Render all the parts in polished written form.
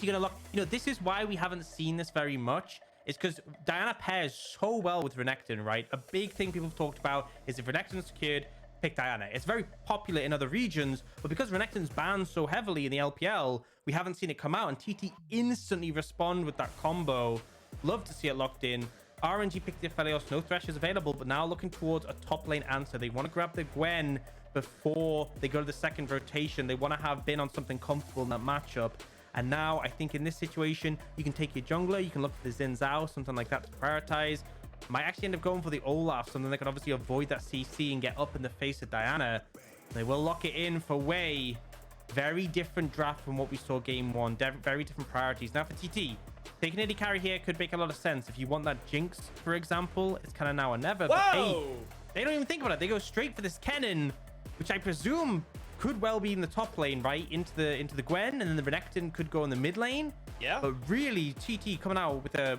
you're gonna lock, you know, this is why we haven't seen this very much. It's because Diana pairs so well with Renekton, right? A big thing people have talked about is if Renekton's secured, pick Diana. It's very popular in other regions, but because Renekton's banned so heavily in the LPL, we haven't seen it come out, and TT instantly respond with that combo. Love to see it locked in. RNG picked the Aphelios, no Thresh is available, but now looking towards a top lane answer. They want to grab the Gwen before they go to the second rotation. They want to have been on something comfortable in that matchup. And now I think in this situation, you can take your jungler, you can look for the Xin Zhao, something like that to prioritize. Might actually end up going for the Olaf, something that can obviously avoid that CC and get up in the face of Diana. They will lock it in for Wei. Very different draft from what we saw game one. Very different priorities. Now for TT, taking AD carry here could make a lot of sense. If you want that Jinx, for example, it's kind of now or never. But hey, they don't even think about it. They go straight for this Kennen, which I presume could well be in the top lane, right? Into the Gwen, and then the Renekton could go in the mid lane. Yeah. But really, TT coming out with a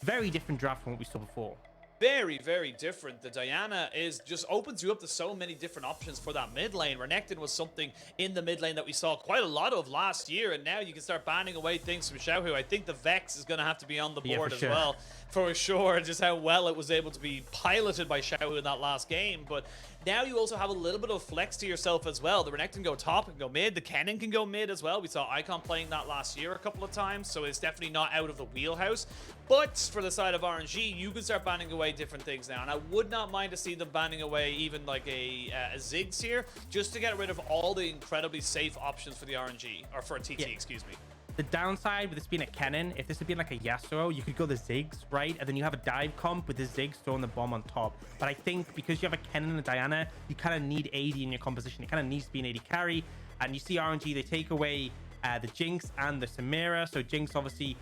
very different draft from what we saw before. Very, very different. The Diana is just opens you up to so many different options for that mid lane. Renekton was something in the mid lane that we saw quite a lot of last year, and now you can start banning away things from Xiaohu. I think the Vex is going to have to be on the board as well, for sure, just how well it was able to be piloted by Xiaohu in that last game. But now you also have a little bit of flex to yourself as well. The Renekton can go top and go mid. The Kennen can go mid as well. We saw Icon playing that last year a couple of times, so it's definitely not out of the wheelhouse. But for the side of RNG, you can start banning away different things now, and I would not mind to see them banning away even like a Ziggs here, just to get rid of all the incredibly safe options for the RNG, or for a TT, excuse me. The downside with this being a Kennen, if this had been like a Yasuo, you could go the Ziggs, right? And then you have a dive comp with the Ziggs throwing the bomb on top. But I think because you have a Kennen and a Diana, you kind of need AD in your composition. It kind of needs to be an AD carry. And you see RNG, they take away the Jinx and the Samira. So Jinx, obviously,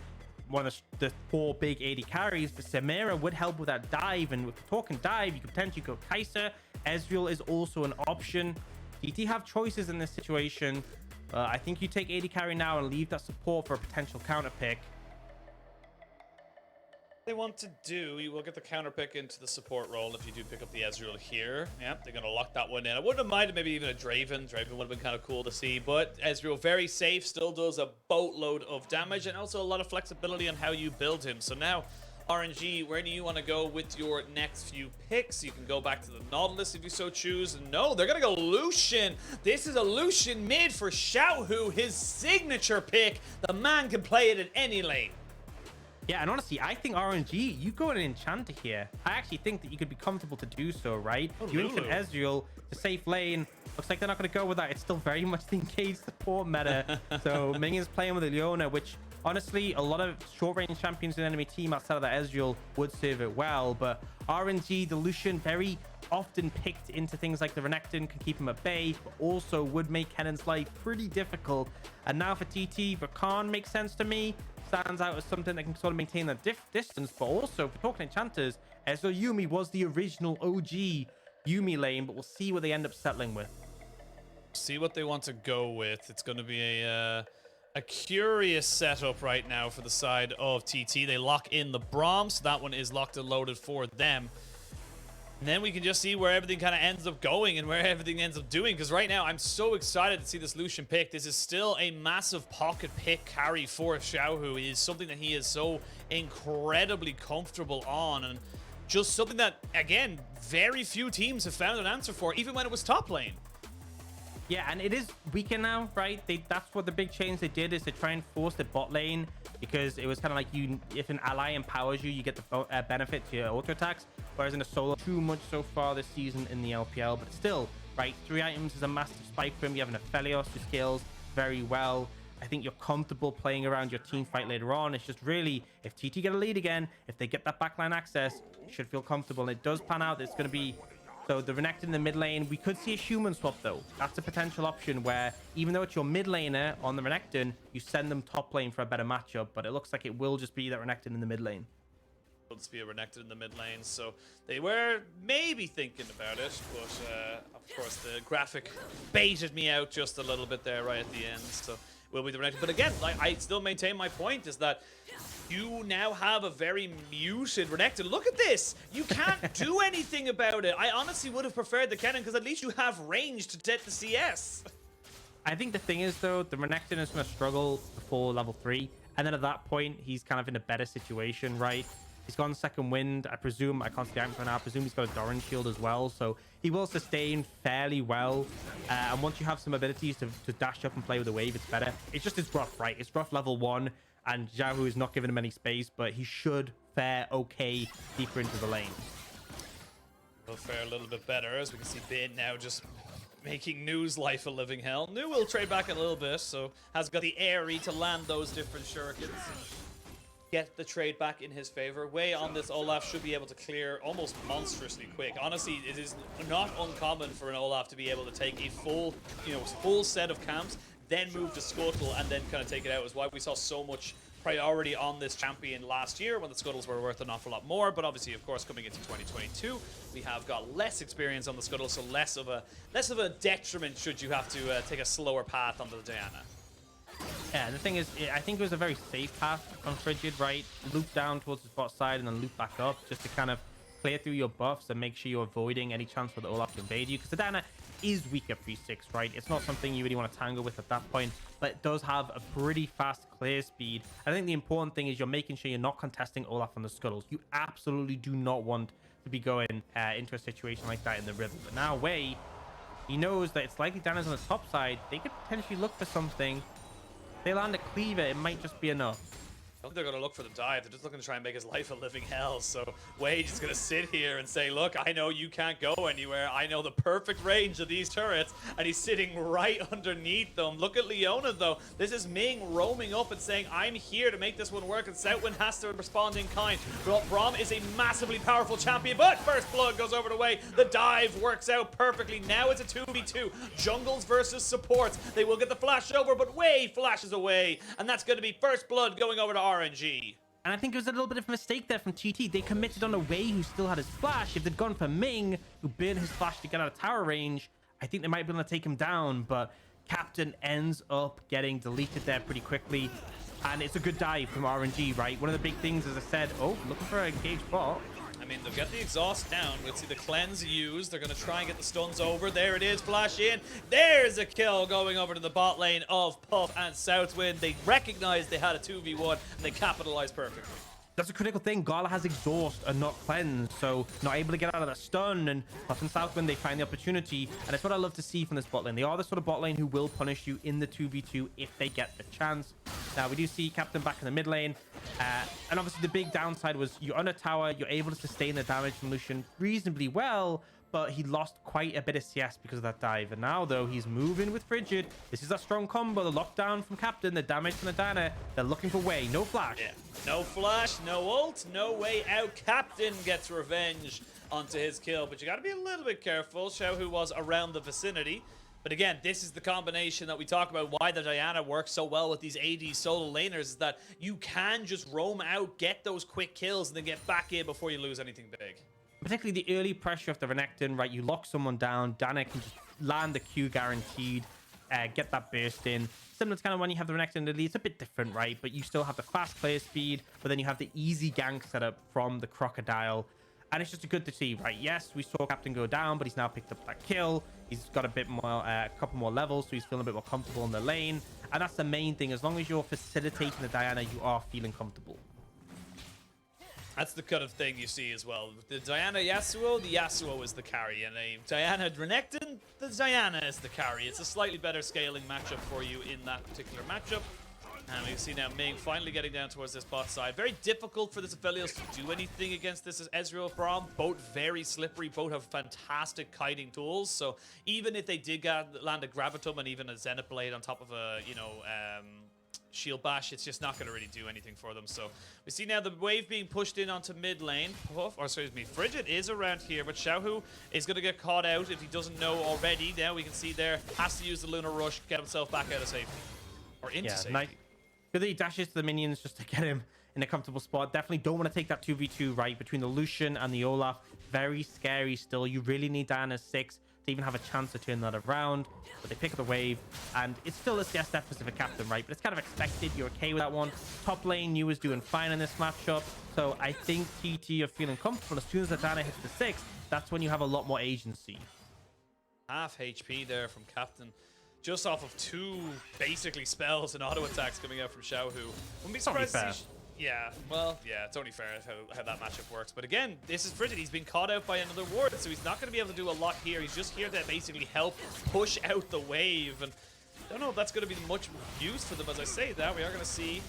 one of the 4 big AD carries, but Samira would help with that dive. And with talking dive, you could potentially go Kai'Sa. Ezreal is also an option. TT have choices in this situation. I think you take AD carry now and leave that support for a potential counter pick. They want to do, you will get the counter pick into the support role if you do pick up the Ezreal here. Yep, they're going to lock that one in. I wouldn't have minded maybe even a Draven. Draven would have been kind of cool to see, but Ezreal very safe, still does a boatload of damage, and also a lot of flexibility on how you build him. So now, RNG, where do you want to go with your next few picks? You can go back to the Nautilus if you so choose. No, they're going to go Lucian. This is a Lucian mid for Xiaohu, his signature pick. The man can play it in any lane. Yeah, and honestly, I think RNG, you go an Enchanter here. I actually think that you could be comfortable to do so, right? You Enchant Ezreal to safe lane. Looks like they're not going to go with that. It's still very much the engaged support meta. So Ming is playing with a Leona, which honestly, a lot of short-range champions in the enemy team outside of that Ezreal would serve it well. But RNG, the Lucian, very often picked into things like the Renekton, can keep him at bay, but also would make Kennen's life pretty difficult. And now for TT, Rakan makes sense to me. Stands out as something that can sort of maintain that distance, but also for talking enchanters, Ezreal Yuumi was the original OG Yuumi lane, but we'll see what they end up settling with. See what they want to go with. It's going to be a curious setup right now for the side of TT. They lock in the Braum, so that one is locked and loaded for them. And then we can just see where everything kind of ends up going and where everything ends up doing. Because right now, I'm so excited to see this Lucian pick. This is still a massive pocket pick carry for Xiaohu. It is something that he is so incredibly comfortable on. And just something that, again, very few teams have found an answer for, even when it was top lane. Yeah, and it is weaker now, right? That's what the big change they did, is to try and force the bot lane, because it was kind of like, if an ally empowers you, you get the benefit to your auto attacks. Whereas in a solo, too much so far this season in the LPL, but still, right? 3 items is a massive spike for him. You have an Aphelios who scales very well. I think you're comfortable playing around your team fight later on. It's just really, if TT get a lead again, if they get that backline access, you should feel comfortable. And it does pan out. It's going to be, so the Renekton in the mid lane. We could see a human swap though. That's a potential option where, even though it's your mid laner on the Renekton, you send them top lane for a better matchup. But it looks like it will just be that Renekton in the mid lane. To be a Renekton in the mid lane, so they were maybe thinking about it, but of course the graphic baited me out just a little bit there right at the end. So will be the Renekton, but again, like, I still maintain my point is that you now have a very muted Renekton. Look at this, you can't do anything about it. I honestly would have preferred the Kennen, because at least you have range to get the CS. I think the thing is, though, the Renekton is going to struggle before level 3. And then at that point, he's kind of in a better situation, right? He's got second wind. I presume, I can't see the item for now. I presume he's got a Doran shield as well. So he will sustain fairly well. And once you have some abilities to dash up and play with the wave, it's better. It's just, it's rough, right? It's rough level 1. And Xiaohu is not giving him any space, but he should fare okay deeper into the lane. He'll fare a little bit better, as we can see Bin now just making Nu's life a living hell. Nu will trade back a little bit, so has got the airy to land those different shurikens. Get the trade back in his favor. Way on this Olaf should be able to clear almost monstrously quick. Honestly, it is not uncommon for an Olaf to be able to take a full, full set of camps, then move to Scuttle, and then kind of take it out. Is why we saw so much priority on this champion last year when the Scuttles were worth an awful lot more. But obviously, of course, coming into 2022, we have got less experience on the Scuttle, so less of a detriment should you have to take a slower path onto the Diana. Yeah, the thing is, I think it was a very safe path on Frigid, right? Loop down towards the bot side and then loop back up just to kind of clear through your buffs and make sure you're avoiding any chance for the Olaf to invade you. Because the Diana is weak at 3-6, right? It's not something you really want to tangle with at that point, but it does have a pretty fast clear speed. I think the important thing is you're making sure you're not contesting Olaf on the Scuttles. You absolutely do not want to be going into a situation like that in the river. But now Wei, he knows that it's likely Diana's on the top side. They could potentially look for something. They land a cleaver, it might just be enough. I don't think they're going to look for the dive. They're just looking to try and make his life a living hell. So Wade is going to sit here and say, look, I know you can't go anywhere. I know the perfect range of these turrets. And he's sitting right underneath them. Look at Leona, though. This is Ming roaming up and saying, I'm here to make this one work. And SouthWind has to respond in kind. Braum is a massively powerful champion, but first blood goes over to Wade. The dive works out perfectly. Now it's a 2v2. Jungles versus supports. They will get the flash over, but Wade flashes away. And that's going to be first blood going over to RNG. And I think it was a little bit of a mistake there from TT. They committed on a Wei who still had his flash. If they'd gone for Ming, who burned his flash to get out of tower range, I think they might be able to take him down. But Captain ends up getting deleted there pretty quickly. And it's a good dive from RNG, right? One of the big things, as I said, oh, looking for an engaged bot. I mean, they'll get the exhaust down. We'll see the cleanse used. They're going to try and get the stuns over. There it is. Flash in. There's a kill going over to the bot lane of Puff and SouthWind. They recognized they had a 2v1 and they capitalized perfectly. That's a critical thing. Gala has exhaust and not cleanse, so not able to get out of the stun. And Puff and SouthWind, they find the opportunity. And it's what I love to see from this bot lane. They are the sort of bot lane who will punish you in the 2v2 if they get the chance. Now, we do see Captain back in the mid lane. And obviously, the big downside was you're on a tower. You're able to sustain the damage from Lucian reasonably well. But he lost quite a bit of CS because of that dive. And now, though, he's moving with Frigid. This is a strong combo. The lockdown from Captain, the damage from the Diana. They're looking for Wei. No flash. Yeah. No flash, no ult, no way out. Captain gets revenge onto his kill. But you got to be a little bit careful. Xiaohu was around the vicinity. But again, this is the combination that we talk about why the Diana works so well with these AD solo laners, is that you can just roam out, get those quick kills, and then get back in before you lose anything big. Particularly the early pressure of the Renekton, right? You lock someone down, Diana can just land the Q guaranteed, get that burst in. Similar to kind of when you have the Renekton in the lead, it's a bit different, right? But you still have the fast player speed, but then you have the easy gank setup from the Crocodile. And it's just good to see, right? Yes, we saw Captain go down, but he's now picked up that kill. He's got a bit more, a couple more levels, so he's feeling a bit more comfortable in the lane. And that's the main thing. As long as you're facilitating the Diana, you are feeling comfortable. That's the kind of thing you see as well. The Diana Yasuo, the Yasuo is the carry. And a Diana Renekton, the Diana is the carry. It's a slightly better scaling matchup for you in that particular matchup. And we see now Ming finally getting down towards this bot side. Very difficult for this Aphelios to do anything against this Ezreal Braum. Both very slippery. Both have fantastic kiting tools. So even if they did land a Gravitum and even a Zenith Blade on top of a, Shield Bash, it's just not going to really do anything for them. So we see now the wave being pushed in onto mid lane. Frigid is around here, but Xiaohu is going to get caught out if he doesn't know already. Now we can see there, has to use the Lunar Rush, get himself back out of safety. Or into safety. Nice. Good that he dashes to the minions just to get him in a comfortable spot. Definitely don't want to take that 2v2, right, between the Lucian and the Olaf. Very scary still. You really need Diana 6 to even have a chance to turn that around. But they pick up the wave, and it's still a CS deficit for Captain, right? But it's kind of expected. You're okay with that one. Top lane, you was doing fine in this matchup. So I think TT are feeling comfortable. As soon as the Diana hits the 6, that's when you have a lot more agency. Half HP there from Captain. just off of 2 basically spells and auto attacks coming out from Xiaohu. Wouldn't be surprised to see. Yeah, well, yeah, it's only fair how that matchup works. But again, this is Frigid. He's been caught out by another ward, so he's not going to be able to do a lot here. He's just here to basically help push out the wave. And I don't know if that's going to be much use for them. As I say that, we are going to see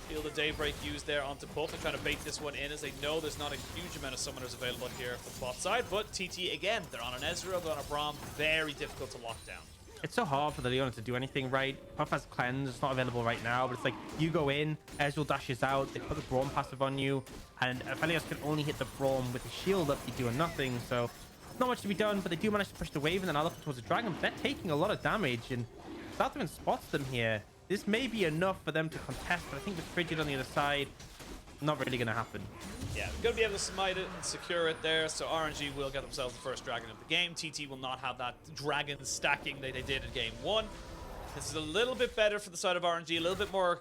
Field of Daybreak used there onto Puff. They're trying to bait this one in as they know there's not a huge amount of summoners available here for the bot side. But TT, again, they're on an Ezreal, they're on a Braum. Very difficult to lock down. It's so hard for the Leona to do anything right. Puff has cleanse, it's not available right now, but it's like you go in, Ezreal dashes out, they put the Braum passive on you, and Aphelios can only hit the Braum with the shield up, you're doing nothing. So not much to be done, but they do manage to push the wave and then look towards the dragon. But they're taking a lot of damage, and SouthWind spots them here. This may be enough for them to contest, but I think with Frigid on the other side, not really going to happen. Yeah, going to be able to smite it and secure it there, so RNG will get themselves the first dragon of the game. TT will not have that dragon stacking that they did in game 1. This is a little bit better for the side of RNG, a little bit more.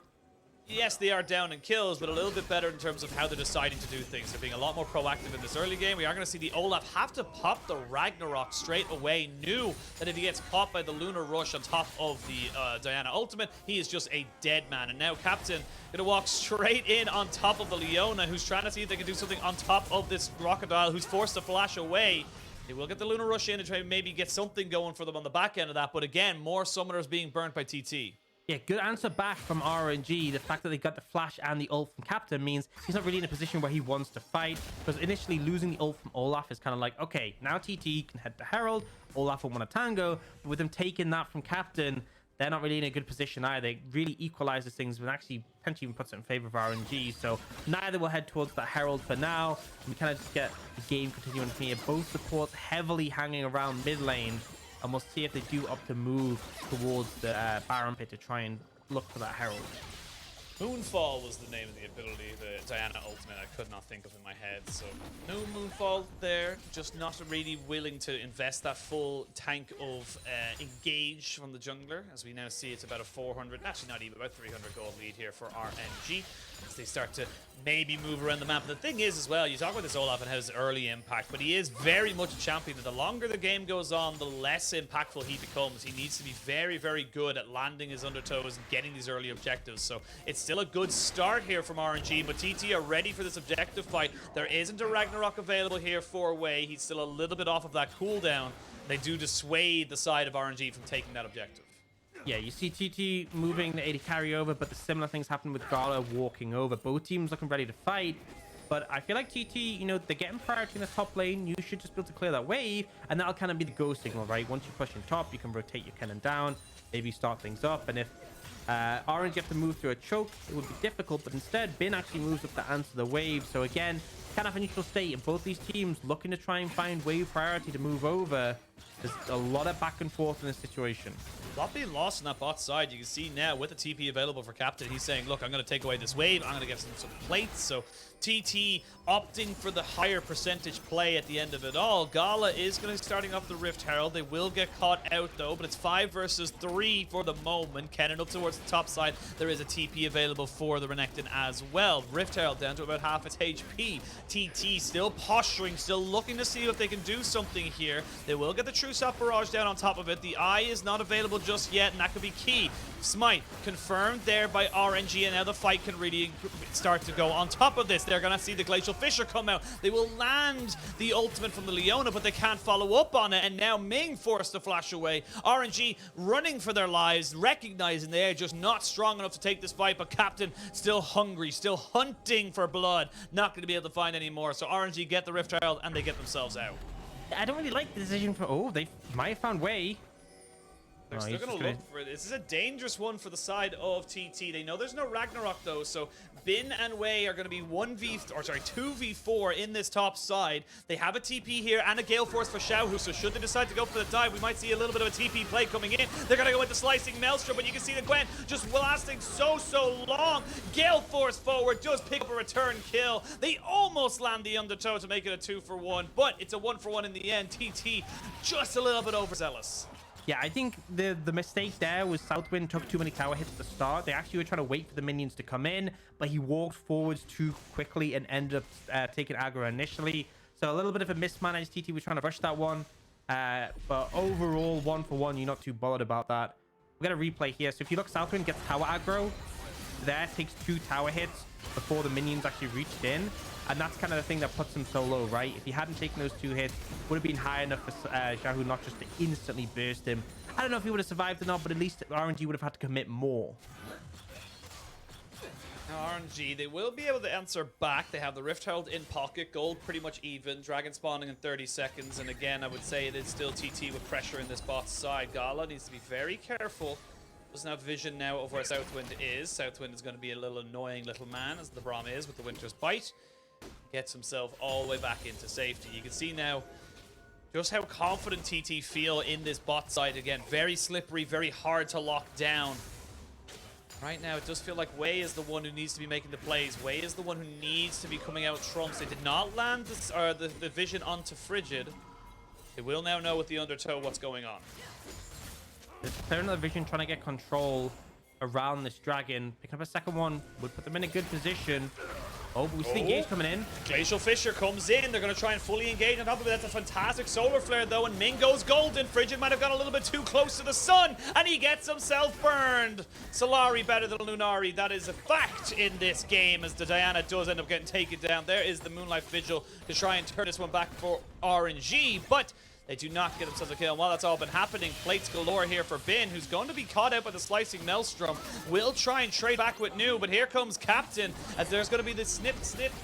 Yes, they are down in kills, but a little bit better in terms of how they're deciding to do things. They're being a lot more proactive in this early game. We are going to see the Olaf have to pop the Ragnarok straight away. Knew that if he gets caught by the Lunar Rush on top of the Diana ultimate, he is just a dead man. And now Captain going to walk straight in on top of the Leona, who's trying to see if they can do something on top of this Crocodile, who's forced to flash away. They will get the Lunar Rush in and try to maybe get something going for them on the back end of that. But again, more summoners being burnt by TT. Yeah, good answer back from RNG. The fact that they got the flash and the ult from Captain means he's not really in a position where he wants to fight. Because initially losing the ult from Olaf is kind of like, okay, now TT can head to Herald. Olaf will want a tango. But with them taking that from Captain, they're not really in a good position either. They really equalizes things and actually potentially even puts it in favor of RNG. So neither will head towards that Herald for now. We kind of just get the game continuing from here. Both supports heavily hanging around mid lane. And we'll see if they do opt to move towards the Baron pit to try and look for that Herald. Moonfall was the name of the ability, the Diana ultimate I could not think of in my head. So no Moonfall there, just not really willing to invest that full tank of engage from the jungler. As we now see, it's about a 400, actually not even, about 300 gold lead here for RNG. As they start to maybe move around the map. The thing is as well, you talk about this Olaf and his early impact, but he is very much a champion. The longer the game goes on, the less impactful he becomes. He needs to be very, very good at landing his undertows and getting these early objectives. So it's still a good start here from RNG, but TT are ready for this objective fight. There isn't a Ragnarok available here for Wei. He's still a little bit off of that cooldown. They do dissuade the side of RNG from taking that objective. Yeah, you see TT moving the AD carry over, but the similar things happen with Gala walking over. Both teams looking ready to fight, but I feel like TT, you know, they're getting priority in the top lane. You should just be able to clear that wave, and that'll kind of be the go signal, right? Once you push in top, you can rotate your cannon down, maybe start things up, and if RNG have to move through a choke, it would be difficult, but instead, Bin actually moves up to answer the wave. So again, kind of a neutral state, and both these teams looking to try and find wave priority to move over. There's a lot of back and forth in this situation. A lot being lost on that bot side. You can see now with the TP available for Captain, he's saying, look, I'm going to take away this wave. I'm going to get some plates. So TT opting for the higher percentage play at the end of it all. Gala is going to be starting off the Rift Herald. They will get caught out though, but it's 5 versus 3 for the moment. Cannon up towards the top side. There is a TP available for the Renekton as well. Rift Herald down to about half its HP. TT still posturing, still looking to see if they can do something here. They will get the True Self Barrage down on top of it. The Eye is not available just yet, and that could be key. Smite confirmed there by RNG, and now the fight can really start to go. On top of this, they're going to see the Glacial Fissure come out. They will land the ultimate from the Leona, but they can't follow up on it, and now Ming forced to flash away. RNG running for their lives, recognizing they're just not strong enough to take this fight, but Captain still hungry, still hunting for blood, not going to be able to find any more. So RNG get the Rift Herald, and they get themselves out. I don't really like the decision for... Oh, they might have found Wei. They're still going to look for it. This is a dangerous one for the side of TT. They know there's no Ragnarok though, so Bin and Wei are going to be 2v4 in this top side. They have a TP here and a Gale Force for Xiaohu, so should they decide to go for the dive, we might see a little bit of a TP play coming in. They're going to go into Slicing Maelstrom, but you can see the Gwen just lasting so long. Gale Force forward does pick up a return kill. They almost land the undertow to make it a 2-for-1, but it's a 1-for-1 in the end. TT just a little bit overzealous. Yeah, I think the mistake there was SouthWind took too many tower hits at the start. They actually were trying to wait for the minions to come in, but he walked forwards too quickly and ended up taking aggro initially. So a little bit of a mismanaged. TT was trying to rush that one. But overall, 1-for-1, you're not too bothered about that. We'll get a replay here. So if you look, SouthWind gets tower aggro. There takes 2 tower hits before the minions actually reached in. And that's kind of the thing that puts him so low, right? If he hadn't taken those 2 hits, would have been high enough for Xiaohu not just to instantly burst him. I don't know if he would have survived or not, but at least RNG would have had to commit more. Now, RNG, they will be able to answer back. They have the Rift Herald in pocket. Gold pretty much even. Dragon spawning in 30 seconds. And again, I would say it is still TT with pressure in this bot side. Gala needs to be very careful. Doesn't have vision now of where SouthWind is. SouthWind is going to be a little annoying little man, as the Braum is with the Winter's Bite. Gets himself all the way back into safety. You can see now just how confident TT feel in this bot side. Again, very slippery, very hard to lock down. Right now, it does feel like Wei is the one who needs to be making the plays. Wei is the one who needs to be coming out trumps. They did not land this, the vision onto Frigid. They will now know with the undertow what's going on. They're clearing the vision, trying to get control around this dragon. Picking up a second one would put them in a good position. Oh, but we see the engage coming in. Glacial Fissure comes in. They're going to try and fully engage on top of it. That's a fantastic solar flare, though, and Ming goes golden. Frigid might have got a little bit too close to the sun, and he gets himself burned. Solari better than Lunari. That is a fact in this game, as the Diana does end up getting taken down. There is the Moonlight Vigil to try and turn this one back for RNG, but they do not get themselves a kill. And while that's all been happening, plates galore here for Bin, who's going to be caught out by the Slicing Maelstrom. Will try and trade back with New, but here comes Captain, as there's going to be the snip,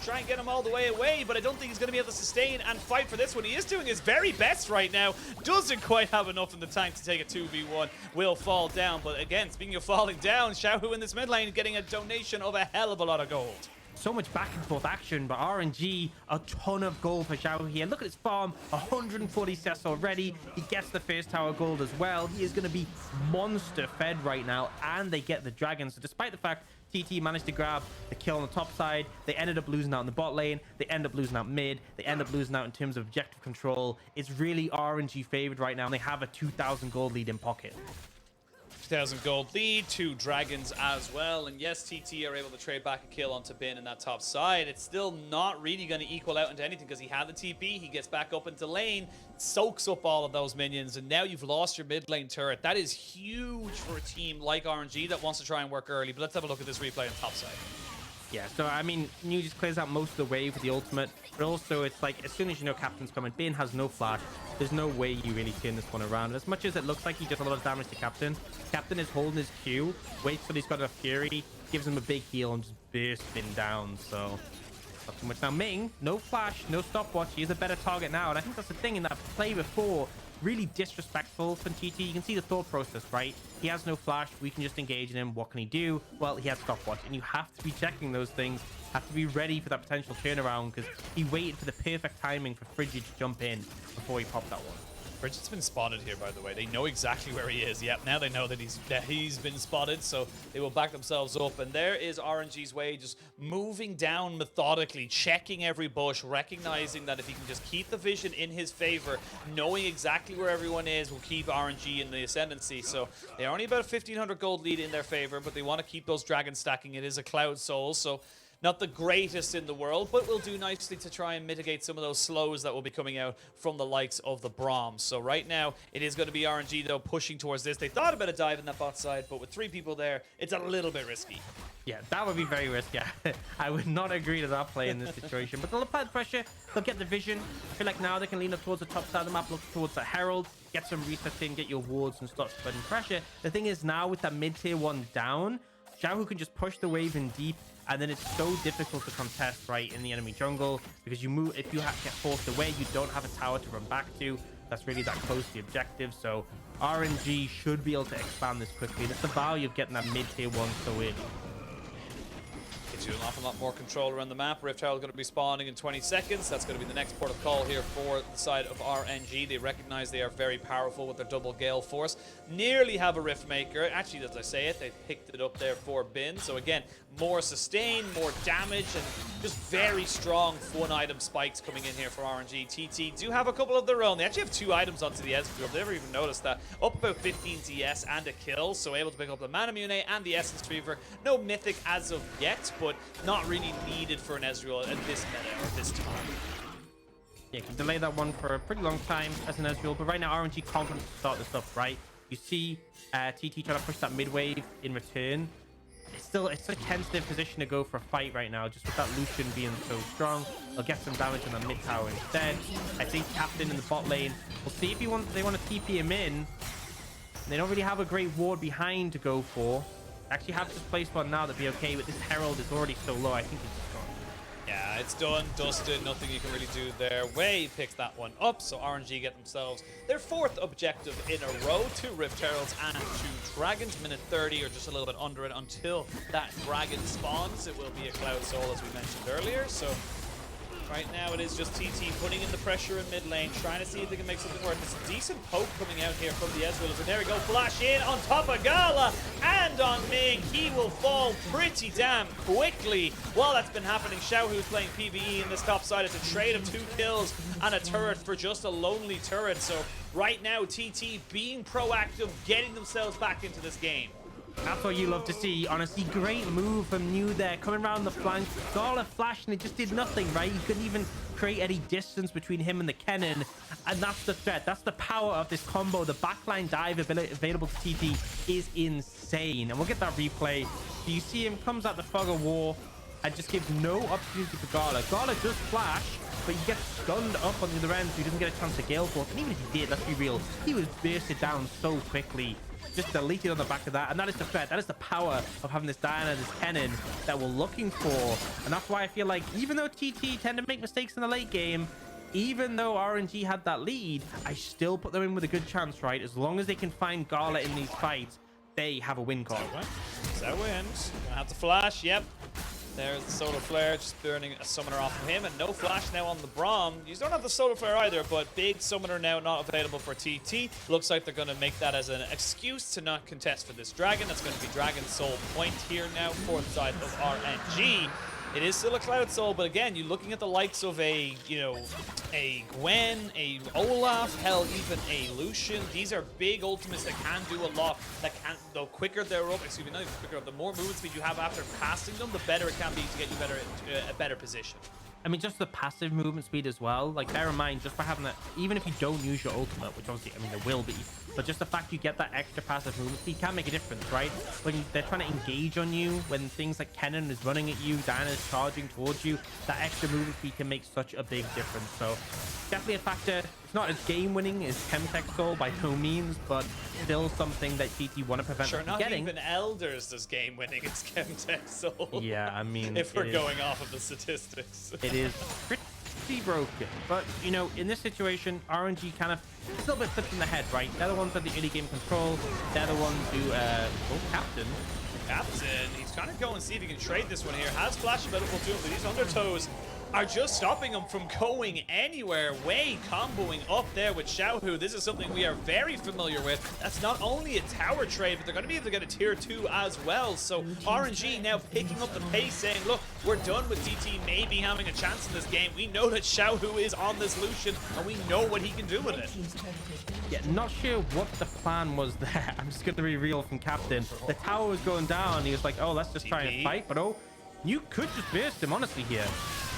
try and get him all the way away, but I don't think he's going to be able to sustain and fight for this one. He is doing his very best right now. Doesn't quite have enough in the tank to take a 2v1. Will fall down, but again, speaking of falling down, Xiaohu in this mid lane getting a donation of a hell of a lot of gold. So much back and forth action, but RNG, a ton of gold for Xiaohu here. Look at his farm, 140 cess already. He gets the first tower gold as well. He is going to be monster fed right now, and they get the dragon. So despite the fact TT managed to grab the kill on the top side, they ended up losing out in the bot lane. They end up losing out mid. They end up losing out in terms of objective control. It's really RNG favored right now, and they have a 2,000 gold lead in pocket. 2,000 gold lead, 2 dragons as well, and yes, TT are able to trade back a kill onto Bin in that top side. It's still not really going to equal out into anything because he had the TP, he gets back up into lane, soaks up all of those minions, and now you've lost your mid lane turret. That is huge for a team like RNG that wants to try and work early, but let's have a look at this replay on top side. Yeah, so I mean, New just clears out most of the wave with the ultimate, but also it's like as soon as you know Captain's coming, Bin has no flash. There's no way you really turn this one around. As much as it looks like he does a lot of damage to Captain, Captain is holding his Q, waits till he's got enough fury, gives him a big heal, and just bursts Bin down. So not too much. Now Ming, no flash, no stopwatch. He is a better target now, and I think that's the thing in that play before. Really disrespectful from TT. You can see the thought process, right? He has no flash. We can just engage in him. What can he do? Well, he has stopwatch, and you have to be checking those things. Have to be ready for that potential turnaround because he waited for the perfect timing for Frigid to jump in before he popped that one. Frigid's been spotted here, by the way. They know exactly where he is. Yep, now they know that he's been spotted, so they will back themselves up. And there is RNG's way, just moving down methodically, checking every bush, recognizing that if he can just keep the vision in his favor, knowing exactly where everyone is, will keep RNG in the ascendancy. So they're only about a 1,500 gold lead in their favor, but they want to keep those dragons stacking. It is a Cloud Soul, so not the greatest in the world, but will do nicely to try and mitigate some of those slows that will be coming out from the likes of the Braum. So right now, it is going to be RNG, though, pushing towards this. They thought about a dive in that bot side, but with 3 people there, it's a little bit risky. Yeah, that would be very risky. I would not agree to that play in this situation. But they'll apply the pressure. They'll get the vision. I feel like now they can lean up towards the top side of the map, look towards the Herald, get some resets in, get your wards, and start spreading pressure. The thing is now, with that mid-tier 1 down, Xiaohu can just push the wave in deep, and then it's so difficult to contest, right, in the enemy jungle, because you move, if you get forced away, you don't have a tower to run back to. That's really that close to the objective, so RNG should be able to expand this quickly. That's the value of getting that mid-tier 1 so early. Gives you an awful lot more control around the map. Rift Herald going to be spawning in 20 seconds. That's going to be the next port of call here for the side of RNG. They recognize they are very powerful with their double Gale Force. Nearly have a Rift Maker. Actually, as I say it, they picked it up there for Bin. So again, more sustain, more damage, and just very strong fun item spikes coming in here for RNG. TT do have a couple of their own. They actually have 2 items onto the Ezreal. I've never even noticed that. Up about 15 DS and a kill, so able to pick up the Mana Mune and the Essence Retriever. No mythic as of yet, but not really needed for an Ezreal at this meta or this time. Yeah, can delay that one for a pretty long time as an Ezreal, but right now RNG confident to start this up, right? You see TT trying to push that mid wave in return. It's a tentative position to go for a fight right now, just with that Lucian being so strong. They'll get some damage on the mid tower instead. I think Captain in the bot lane. We'll see if they want to TP him in. They don't really have a great ward behind to go for. Actually have this place one now that'd be okay, but this Herald is already so low. I think he's just gone. Yeah, it's done, dusted, nothing you can really do there. Wei picks that one up, so RNG get themselves their 4th objective in a row. 2 Rift Heralds and 2 Dragons. Minute 30 or just a little bit under it until that Dragon spawns. It will be a Cloud Soul as we mentioned earlier, so right now it is just TT putting in the pressure in mid lane, trying to see if they can make something work. There's a decent poke coming out here from the Ezreal. So there we go, flash in on top of Gala and on Ming. He will fall pretty damn quickly. While that's been happening, Xiaohu's playing PvE in this top side. It's a trade of 2 kills and a turret for just a lonely turret. So right now, TT being proactive, getting themselves back into this game. That's what you love to see. Honestly, great move from New there, coming around the flank. Gala flash and it just did nothing, right? You couldn't even create any distance between him and the Kennen, and that's the threat. That's the power of this combo. The backline dive available to TT is insane, and we'll get that replay. So you see him comes out the fog of war and just gives no opportunity for Gala. Gala does flash, but he gets stunned up on the other end, so he doesn't get a chance to gale force. And even if he did, let's be real, he was bursted down so quickly. Just deleted on the back of that, and that is the threat. That is the power of having this Diana, this Kennen that we're looking for. And that's why I feel like even though TT tend to make mistakes in the late game, even though RNG had that lead, I still put them in with a good chance, right? As long as they can find Gala in these fights, they have a win call. SouthWind gonna have to flash. Yep, there's the solar flare, just burning a summoner off of him, and no flash now on the Braum. You don't have the solar flare either, but big summoner now not available for TT. Looks like they're going to make that as an excuse to not contest for this dragon. That's going to be Dragon Soul point here now for the side of RNG. It is still a Cloud Soul, but again, you're looking at the likes of a Gwen, a Olaf, hell, even a Lucian. These are big ultimates that can do a lot. That can, the quicker they're up, excuse me, not even quicker up, the more movement speed you have after casting them, the better it can be to get you a better position. I mean, just the passive movement speed as well. Like, bear in mind, just by having that, even if you don't use your ultimate, which obviously, I mean, there will be, but just the fact you get that extra passive movement speed can make a difference, right? When they're trying to engage on you, when things like Kennen is running at you, Diana is charging towards you, that extra movement speed can make such a big difference. So, definitely a factor. It's not as game-winning as Chemtech Soul by no means, but still something that TT want to prevent sure, from not getting. Even Elders does game-winning as Chemtech Soul. Yeah, I mean, if we're going off of the statistics. It is pretty broken, but you know, in this situation, RNG kind of a little bit flipped in the head, right? They're the ones that the early game control. They're the ones who Captain, he's trying to go and see if he can trade this one here. Has flash available to him, but these undertows are just stopping him from going anywhere. Wei comboing up there with Xiaohu. This is something we are very familiar with. That's not only a tower trade, but they're going to be able to get a tier 2 as well. So RNG now picking up the pace, saying, look, we're done with TT maybe having a chance in this game. We know that Xiaohu is on this Lucian, and we know what he can do with it. Yeah, not sure what the plan was there. I'm just going to be real from Captain. The tower was going down. He was like, oh, let's just try and fight. But oh, you could just burst him, honestly, here.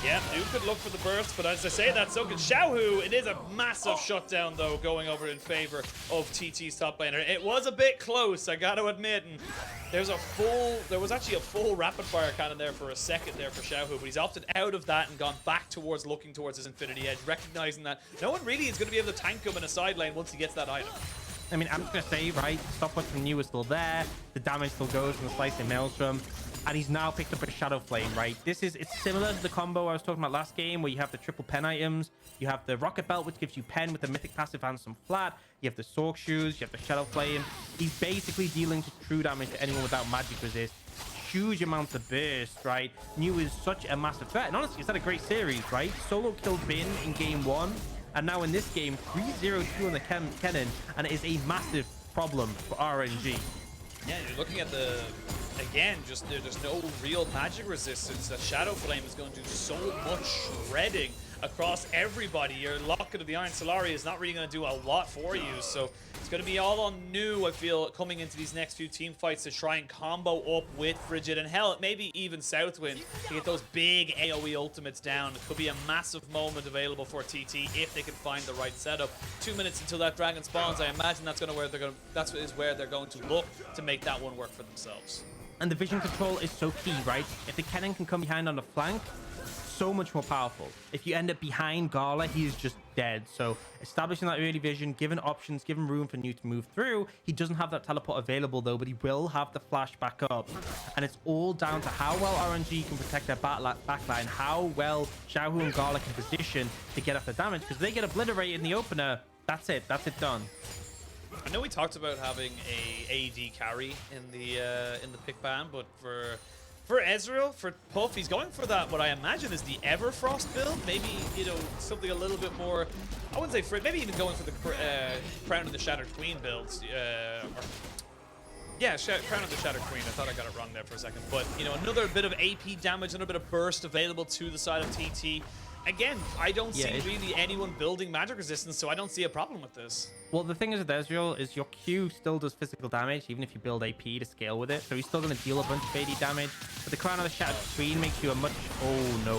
Yeah, you could look for the burst, but as I say that, so can Xiaohu. It is a massive shutdown, though, going over in favor of TT's top laner. It was a bit close, I got to admit. And there was actually a full rapid fire cannon there for a second there for Xiaohu, but he's opted out of that and gone back towards looking towards his Infinity Edge, recognizing that no one really is going to be able to tank him in a side lane once he gets that item. I mean, I'm just going to say, right, stopwatch from New is still there. The damage still goes from the slicing Maelstrom. And he's now picked up a Shadow Flame, right? It's similar to the combo I was talking about last game, where you have the triple pen items. You have the Rocket Belt, which gives you pen with the Mythic passive and some flat. You have the Sork Shoes. You have the Shadow Flame. He's basically dealing true damage to anyone without magic resist. Huge amounts of burst, right? New is such a massive threat. And honestly, it's had a great series, right? Solo killed Bin in game 1. And now in this game, 3-0-2 on the Kennen. And it is a massive problem for RNG. Yeah, you're looking at the... Again, there's no real magic resistance. That Shadow Flame is going to do so much shredding across everybody. Your Locket of the Iron Solari is not really going to do a lot for you, so it's going to be all on new, I feel, coming into these next few team fights to try and combo up with Frigid, and hell, maybe even SouthWind to get those big AoE ultimates down. It could be a massive moment available for TT if they can find the right setup. 2 minutes until that dragon spawns, I imagine that's where they're going to look to make that one work for themselves. And the vision control is so key, right? If the Kennen can come behind on the flank, so much more powerful. If you end up behind Gala, he's just dead. So establishing that early vision, giving options, giving room for New to move through. He doesn't have that teleport available though, but he will have the flash back up. And it's all down to how well RNG can protect their backline, how well Xiaohu and Gala can position to get off the damage, because they get obliterated in the opener. That's it done. I know we talked about having a AD carry in the pick ban, but for Ezreal, for Puff, he's going for that, what I imagine is the Everfrost build. Maybe, you know, something a little bit more, I wouldn't say maybe even going for the Crown of the Shattered Queen builds. Yeah, Crown of the Shattered Queen. I thought I got it wrong there for a second. But, you know, another bit of AP damage, another bit of burst available to the side of TT. Again, I don't see really anyone building magic resistance, so I don't see a problem with this. Well, the thing is with Ezreal is your Q still does physical damage, even if you build AP to scale with it. So he's still going to deal a bunch of AD damage. But the Crown of the Shattered Queen makes you a much... Oh, no.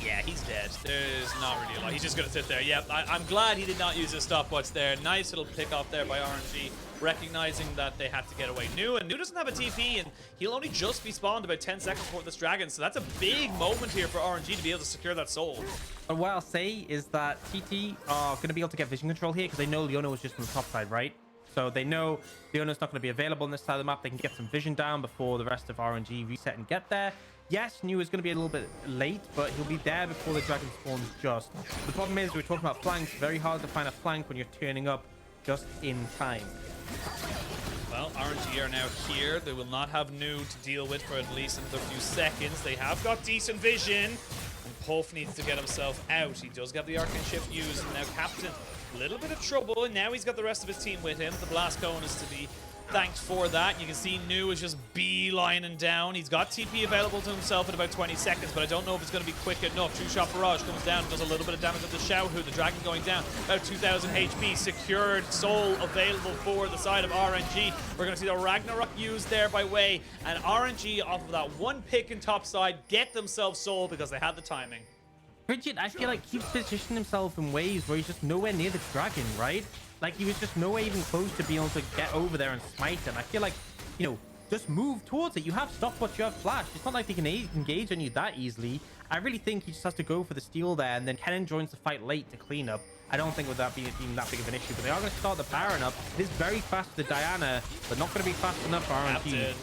Yeah, he's dead. There's not really a lot. He's just going to sit there. Yeah, I'm glad he did not use his stopwatch there. Nice little pick off there by RNG, recognizing that they had to get away. New doesn't have a TP, and he'll only just be spawned about 10 seconds before this dragon. So that's a big moment here for RNG to be able to secure that soul. But what I'll say is that TT are going to be able to get vision control here because they know Leona was just on the top side, right? So they know Leona's not going to be available on this side of the map. They can get some vision down before the rest of RNG reset and get there. Yes, New is going to be a little bit late, but he'll be there before the dragon spawns just. The problem is, we're talking about flanks. Very hard to find a flank when you're turning up just in time. Well, RNG are now here. They will not have New to deal with for at least another few seconds. They have got decent vision. And Puff needs to get himself out. He does get the Arcane Shift used. And now Captain, a little bit of trouble. And now he's got the rest of his team with him. The Blast Cone is to be thanked for that. You can see New is just beelining down. He's got TP available to himself in about 20 seconds, but I don't know if it's going to be quick enough. Two-shot barrage comes down, does a little bit of damage to the Xiaohu. The dragon going down, about 2,000 HP. Secured soul available for the side of RNG. We're going to see the Ragnarok used there by Way, and RNG off of that one pick in top side get themselves soul because they had the timing. Frigid, I feel like, keeps positioning himself in ways where he's just nowhere near the dragon, right? Like, he was just nowhere even close to being able to get over there and smite him. I feel like, you know, just move towards it. You have stopwatch, you have flash. It's not like they can engage on you that easily. I really think he just has to go for the steal there, and then Kennen joins the fight late to clean up. I don't think with that being even that big of an issue, but they are going to start the Baron up. It is very fast to Diana, but not going to be fast enough for RNG.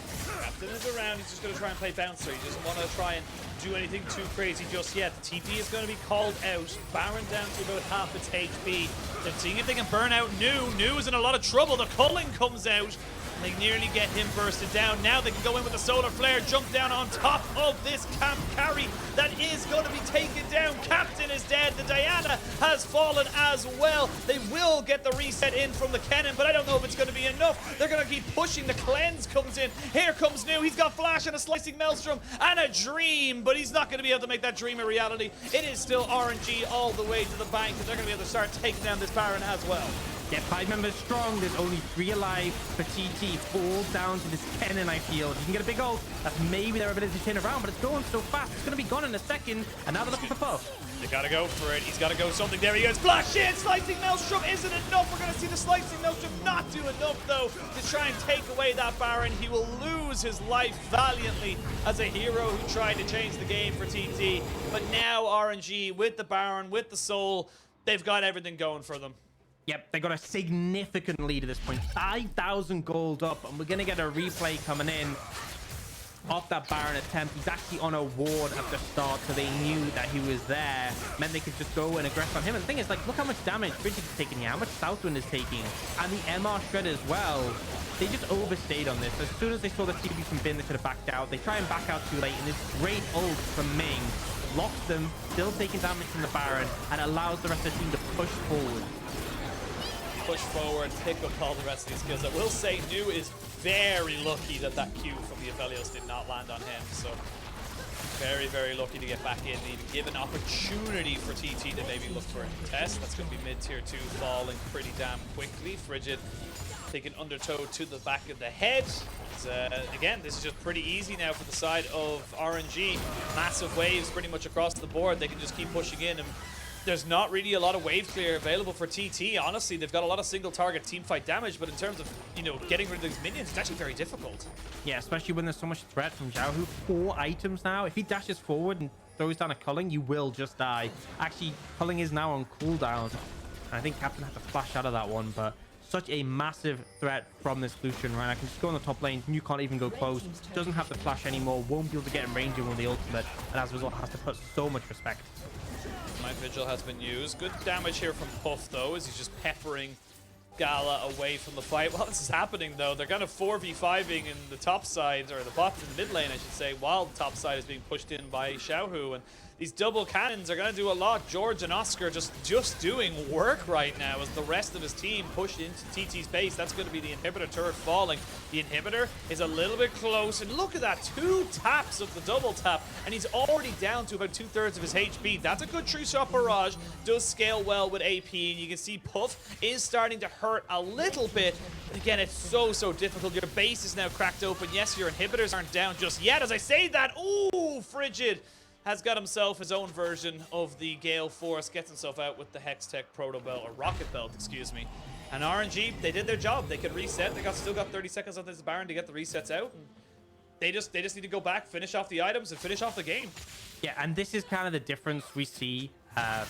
Captain is around. He's just going to try and play bouncer. He doesn't want to try and do anything too crazy just yet. The TP is going to be called out. Baron down to about half its HP. They're seeing if they can burn out New. New is in a lot of trouble. The culling comes out. They nearly get him bursted down. Now they can go in with a solar flare, jump down on top of this camp carry that is going to be taken down. Captain is dead. The Diana has fallen as well. They will get the reset in from the Kennen, but I don't know if it's going to be enough. They're going to keep pushing. The cleanse comes in. Here comes New. He's got flash and a slicing maelstrom and a dream, but he's not going to be able to make that dream a reality. It is still RNG all the way to the bank, and they're going to be able to start taking down this Baron as well. Yeah, 5 members strong. There's only 3 alive for TT. All down to this Kennen, I feel. If you can get a big ult, that's maybe their ability to turn around, but it's going so fast. It's going to be gone in a second, and now they're looking for Puff. They got to go for it. He's got to go something. There he goes. Flash in. Slicing Maelstrom isn't enough. We're going to see the Slicing Maelstrom not do enough, though, to try and take away that Baron. He will lose his life valiantly as a hero who tried to change the game for TT. But now RNG, with the Baron, with the Soul, they've got everything going for them. Yep, they got a significant lead at this point. 5,000 gold up, and we're going to get a replay coming in off that Baron attempt. He's actually on a ward at the start, so they knew that he was there. Meant they could just go and aggress on him. And the thing is, like, look how much damage Frigid is taking here, how much SouthWind is taking, and the MR shred as well. They just overstayed on this. As soon as they saw the TP from Bin, they could have backed out. They try and back out too late, and this great ult from Ming locks them, still taking damage from the Baron, and allows the rest of the team to push forward. Push forward, pick up all the rest of these skills. I will say New is very lucky that that Q from the Aphelios did not land on him. So Very, very lucky to get back in, even give an opportunity for TT to maybe look for a contest. That's going to be mid-tier 2 falling pretty damn quickly. Frigid taking undertow to the back of the head. Again, this is just pretty easy now for the side of RNG. Massive waves pretty much across the board. They can just keep pushing in, and there's not really a lot of wave clear available for TT. Honestly, they've got a lot of single target team fight damage, but in terms of, you know, getting rid of these minions, it's actually very difficult. Yeah, especially when there's so much threat from Xiaohu. 4 items now. If he dashes forward and throws down a culling, you will just die. Actually, culling is now on cooldown. I think Captain had to flash out of that one, but such a massive threat from this Lucian, right? I can just go on the top lane. You can't even go close. Doesn't have the flash anymore. Won't be able to get in range with the ultimate, and as a result, has to put so much respect. Mind Vigil has been used. Good damage here from Puff, though, as he's just peppering Gala away from the fight. While this is happening, though, they're kind of 4v5ing in the top side, or the bot in the mid lane, I should say, while the top side is being pushed in by Xiaohu. And these double cannons are going to do a lot. George and Oscar just doing work right now as the rest of his team push into TT's base. That's going to be the inhibitor turret falling. The inhibitor is a little bit close, and look at that, 2 taps of the double tap, and he's already down to about 2/3 of his HP. That's a good tree shot barrage. Does scale well with AP, and you can see Puff is starting to hurt a little bit. Again, it's so difficult. Your base is now cracked open. Yes, your inhibitors aren't down just yet. As I say that, ooh, Frigid has got himself his own version of the Gale Force, gets himself out with the Hextech Proto Belt, or Rocket Belt, excuse me. And RNG, they did their job. They could reset. They still got 30 seconds on this Baron to get the resets out. And they just need to go back, finish off the items, and finish off the game. Yeah, and this is kind of the difference we see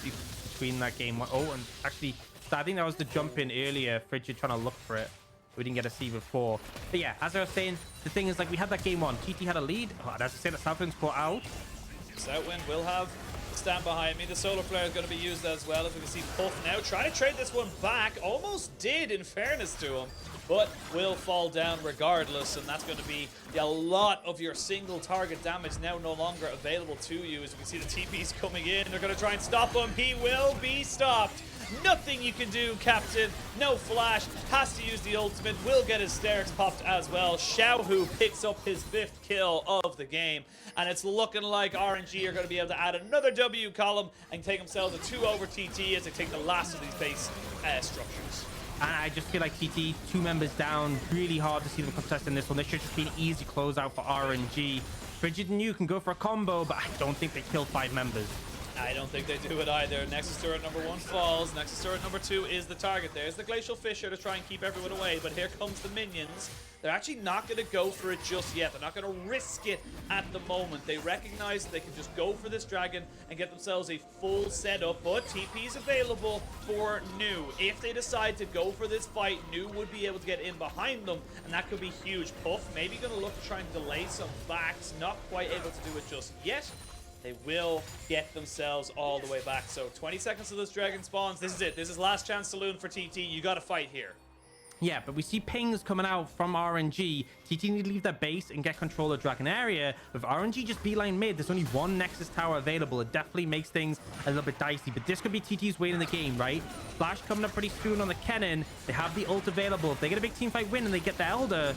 between that game. Oh, and actually, I think that was the jump in earlier. Frigid trying to look for it. We didn't get to see before. But yeah, as I was saying, the thing is, like, we had that game 1. TT had a lead. Oh, and as I said, the SouthWind's caught out. SouthWind will have stand behind me. The solar flare is going to be used as well, as we can see Puff now try to trade this one back. Almost did, in fairness to him, but will fall down regardless, and that's going to be a lot of your single target damage now no longer available to you. As we can see the TP's coming in, they're going to try and stop him. He will be stopped. Nothing you can do, Captain. No flash. Has to use the ultimate. Will get his Sterix popped as well. Xiaohu picks up his 5th kill of the game. And it's looking like RNG are going to be able to add another W column and take themselves a 2 over TT as they take the last of these base structures. And I just feel like TT, 2 members down. Really hard to see them contest in this one. This should just be an easy closeout for RNG. Frigid and you can go for a combo, but I don't think they kill 5 members. I don't think they do it either. Nexus turret number 1 falls. Nexus turret number 2 is the target. There's the Glacial Fissure to try and keep everyone away, but here comes the minions. They're actually not going to go for it just yet. They're not going to risk it at the moment. They recognize they can just go for this dragon and get themselves a full setup, but TP is available for New. If they decide to go for this fight, New would be able to get in behind them, and that could be huge. Puff maybe going to look to try and delay some backs. Not quite able to do it just yet. They will get themselves all the way back. So 20 seconds till this dragon spawns. This is it. This is last chance saloon for TT. You got to fight here. Yeah, but we see pings coming out from RNG. TT need to leave their base and get control of Dragon area. With RNG just beeline mid, there's only 1 Nexus tower available. It definitely makes things a little bit dicey, but this could be TT's way in the game, right? Flash coming up pretty soon on the cannon. They have the ult available. If they get a big team fight win and they get the Elder,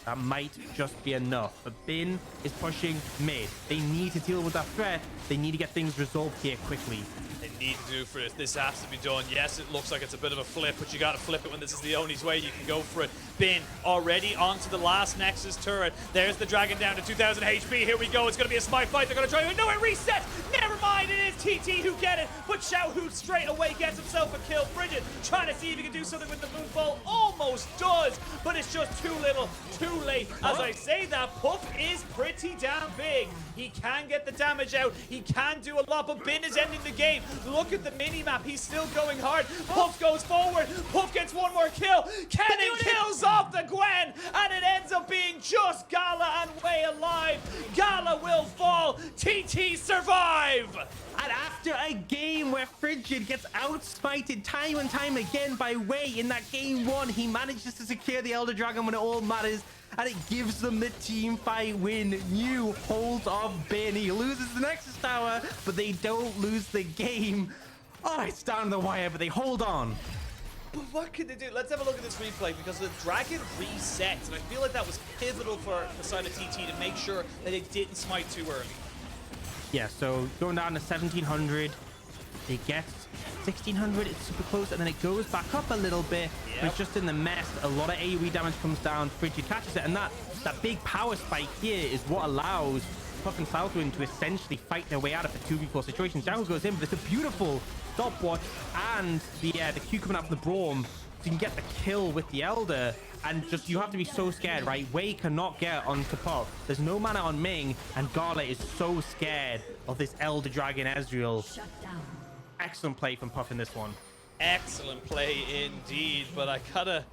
that might just be enough. But Bin is pushing mid. They need to deal with that threat. They need to get things resolved here quickly. They need to do for this. This has to be done. Yes, it looks like it's a bit of a flip, but you got to flip it when this is the only way you can go for it. Bin already onto the last Nexus turret. There's the dragon down to 2,000 HP. Here we go. It's going to be a smite fight. They're going to try to... No, it resets. Never mind. It is TT who get it, but Xiaohu straight away gets himself a kill. Frigid trying to see if he can do something with the moonfall. Almost does, but it's just too little, too late. As I say that, Puff is pretty damn big. He can get the damage out. He can do a lot, but Bin is ending the game. Look at the mini-map. He's still going hard. Puff goes forward. Puff gets 1 more kill. Cannon kills off the Gwen, and it ends up being just Gala and Way alive. Gala will fall. TT survive. And after a game where Frigid gets outspited time and time again by Way in that game 1, he manages to secure the Elder Dragon when it all matters, and it gives them the team fight win. New holds off Bin. He loses the Nexus Tower, but they don't lose the game. Oh, it's down to the wire, but they hold on. But what can they do? Let's have a look at this replay, because the dragon resets, and I feel like that was pivotal for the side of TT to make sure that it didn't smite too early. Yeah, so going down to 1700. They get 1600. It's super close, and then it goes back up a little bit. But it's just in the mess. A lot of AoE damage comes down. Frigid catches it, and that big power spike here is what allows Puff and SouthWind to essentially fight their way out of a 2v4 situation. Xiaohu goes in, but it's a beautiful stopwatch, and the Q coming out from the Braum, so you can get the kill with the Elder. And just, you have to be so scared, right? Wei cannot get onto Puff. There's no mana on Ming, and Gala is so scared of this Elder Dragon Ezreal. Excellent play from Puff in this one. Excellent play indeed, but I gotta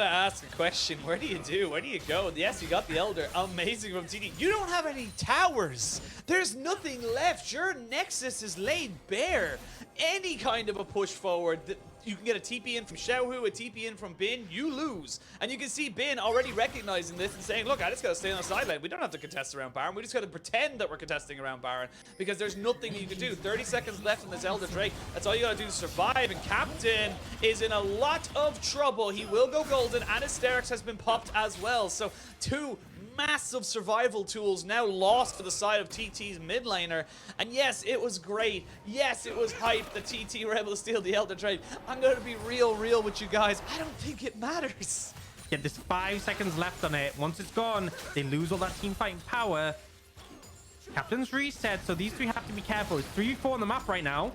ask a question. Where do you go? Yes, you got the Elder. Amazing from TD. You don't have any towers. There's nothing left. Your Nexus is laid bare. Any kind of a push forward, you can get a TP in from Xiaohu, a TP in from Bin, you lose. And you can see Bin already recognizing this and saying, look, I just gotta stay on the sideline. We don't have to contest around Baron. We just gotta pretend that we're contesting around Baron, because there's nothing you can do. 30 seconds left in this Elder Drake. That's all you gotta do to survive. And Captain is in a lot of trouble. He will go golden, and Hysterics has been popped as well. So two massive survival tools now lost for the side of TT's mid laner. And yes, it was great. Yes, it was hype that TT were able to steal the Elder Drake. I'm going to be real with you guys. I don't think it matters. Yeah, there's 5 seconds left on it. Once it's gone, they lose all that team fighting power. Captain's reset, so these three have to be careful. It's 3v4 on the map right now.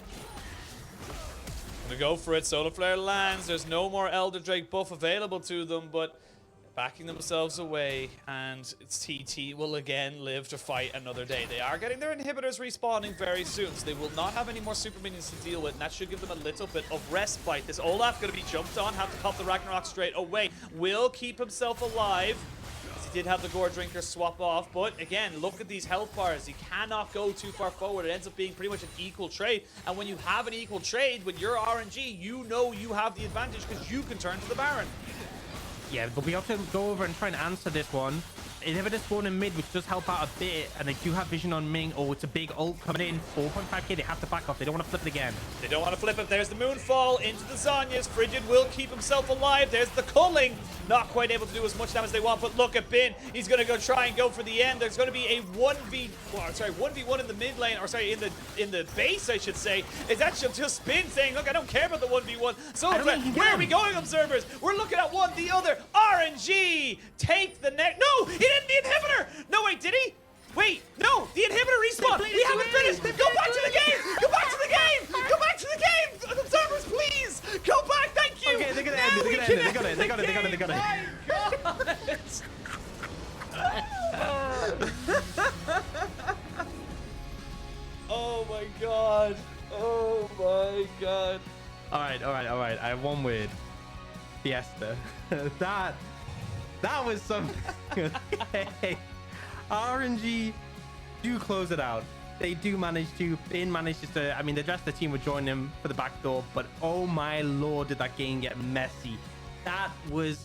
Gonna go for it. Solar Flare lands. There's no more Elder Drake buff available to them, but backing themselves away, and TT will again live to fight another day. They are getting their inhibitors respawning very soon, so they will not have any more super minions to deal with, and that should give them a little bit of respite. This Olaf going to be jumped on, have to pop the Ragnarok straight away. Will keep himself alive, as he did have the Gore Drinker swap off, but again, look at these health bars. He cannot go too far forward. It ends up being pretty much an equal trade, and when you have an equal trade with your RNG, you know you have the advantage because you can turn to the Baron. Yeah, but we have to go over and try and answer this one. Inhibitor spawn in mid, which does help out a bit, and they do have vision on Ming. Oh, it's a big ult coming in. 4.5k, they have to back off. They don't want to flip it again. They don't want to flip it. There's the Moonfall into the Zhonya's. Frigid will keep himself alive. There's the Culling. Not quite able to do as much damage as they want, but look at Bin. He's going to go try and go for the end. There's going to be a 1v1 in the mid lane, or sorry, in the base, I should say. Is that just Bin saying, look, I don't care about the 1v1. So where are we going, observers? We're looking at one, the other. RNG, take the neck. No, he didn't the inhibitor. No, wait, did he? Wait, no, the inhibitor respawn. We haven't finished. Go back to the game. Go back to the game. Go back to the game. Observers, please. Go back. Thank you. Okay, they're going to end it. They're going to end it. They got it. They got it. They got it. They got it. Oh my god. Oh my god. All right. I have one word. Fiesta. That was something. Okay. RNG do close it out. They do manage to. Bin manages to. I mean, the rest of the team would join them for the back door, but oh my lord, did that game get messy. That was